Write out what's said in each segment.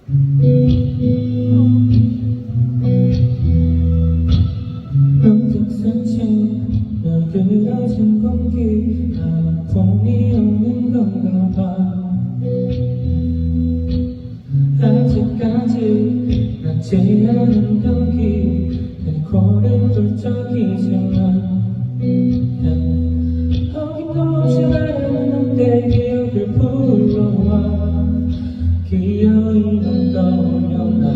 문득 스친 느그러진 공기 아픔이 오는 건가 봐. 아직까지 낫지 않은 경기 내 코를 뚫적이지만 어김없이 말하는데 기억을 불러와 기어이만 떠오면 난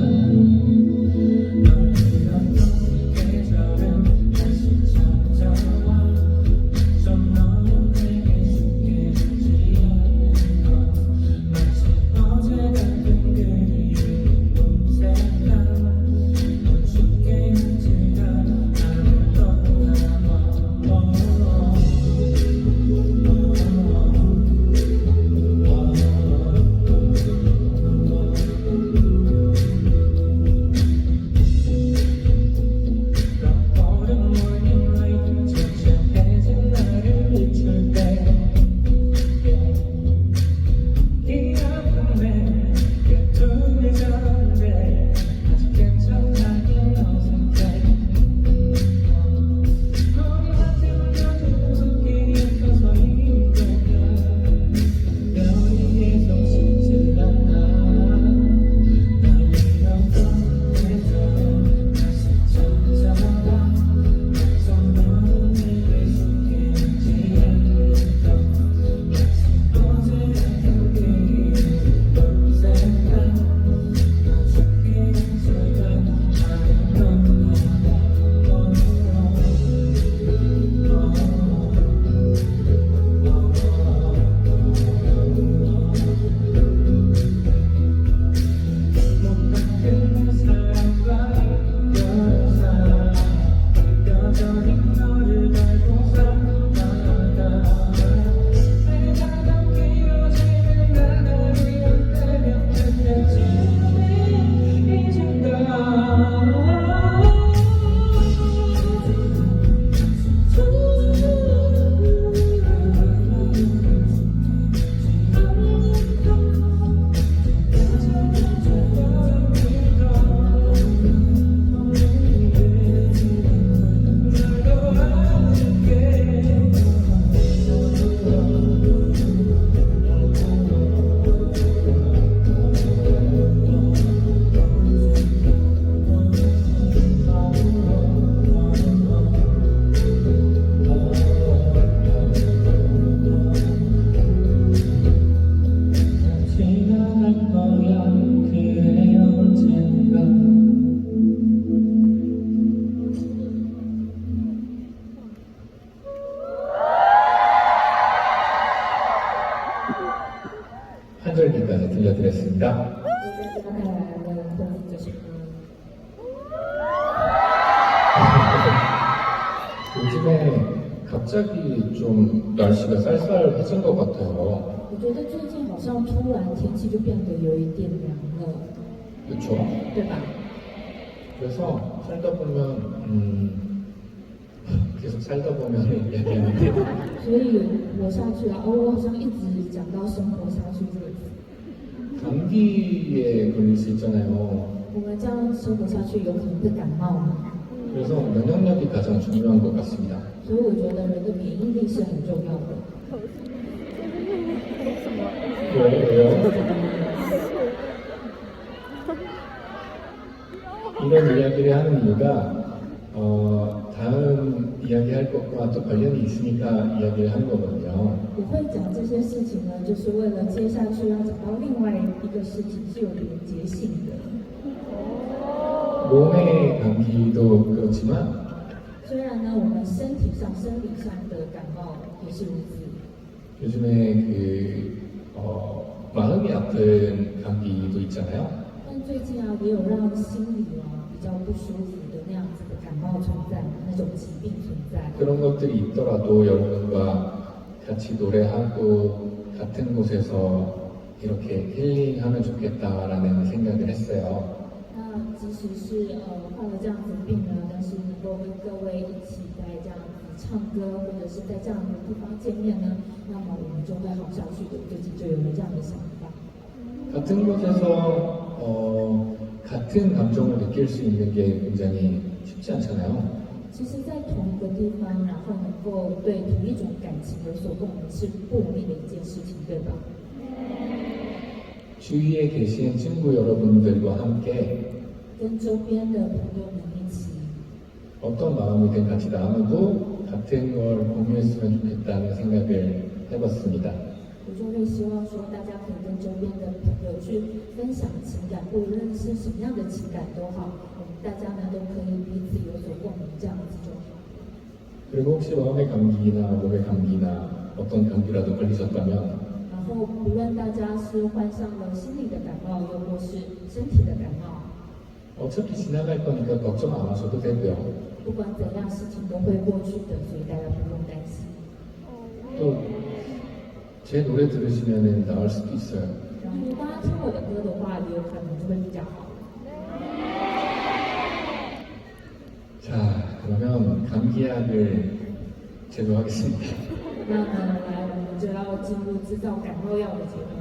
한 절기까지 들려드렸습니다. 요즘에 갑자기 좀 날씨가 쌀쌀해진 것 같아요. 我觉得最近好像突然天气就变得有一点凉了， 그렇죠? 对吧？ 그래서 살다 보면 계속 살다 보면 얘기하는데 所以活下去啊，我好像一直讲到生活下去这个字。 감기에 걸릴 수 있잖아요. 我们这样生活下去，有可能会感冒嘛？ 그래서 면역력이 가장 중요한 것 같습니다. 所以我觉得人的免疫力是很重要的。 왜요? 이런 이야기를 하는 이유가 다음 이야기할 것과 또 관련이 있으니까 이야기를 하는 거거든요. 我会讲这些事情呢，就是为了接下去要讲到另外一个事情是有连结性的。 몸의 감기도 그렇지만 虽然呢，我们身体上、生理上的感冒也是如此， 요즘에 마음이 아픈 감기도 있잖아요. 但最近啊，也有让心里比较不舒服的那样子的感冒存在，那种疾病存在。 그런 것들이 있더라도 여러분과 같이 노래하고 같은 곳에서 이렇게 힐링하면 좋겠다라는 생각을 했어요. 那即使是患了这样子的病呢，但是能够跟各位一起在这样子唱歌，或者是在这样的地方见面呢，那么我们就会好下去的。最近就有了这样的想法。 같은 곳에서 같은 감정을 느낄 수 있는 게 굉장히 쉽지 않잖아요. 其实，在同一个地方，然后能够对同一种感情有所共鸣，是不容易的一件事情，对吧？ 주위에 계신 친구 여러분들과 함께 跟周边的朋友们一起， 어떤 마음이든 같이 나누고 같은 걸 공유했으면 좋겠다는 생각을 해봤습니다. 我就会希望说，大家可以跟周边的朋友去分享情感，不论是什么样的情感都好，我们大家呢都可以彼此有所共鸣，这样子就好。 그리고 혹시 마음의 감기나 몸의 감기나 어떤 감기라도 걸리셨다면 然后，不论大家是患上了心理的感冒，又或是身体的感冒， 어차피 지나갈 거니까 걱정 안 하셔도 되고요. 不管怎样，事情都会过去的，所以大家不用担心。 또 제 노래 들으시면 나을 수도 있어요. 然后，大家听我的歌的话，也有可能就会比较好。 자, 그러면 감기약을 제조하겠습니다. 那么，来，我们就要进入制造感冒药的阶段。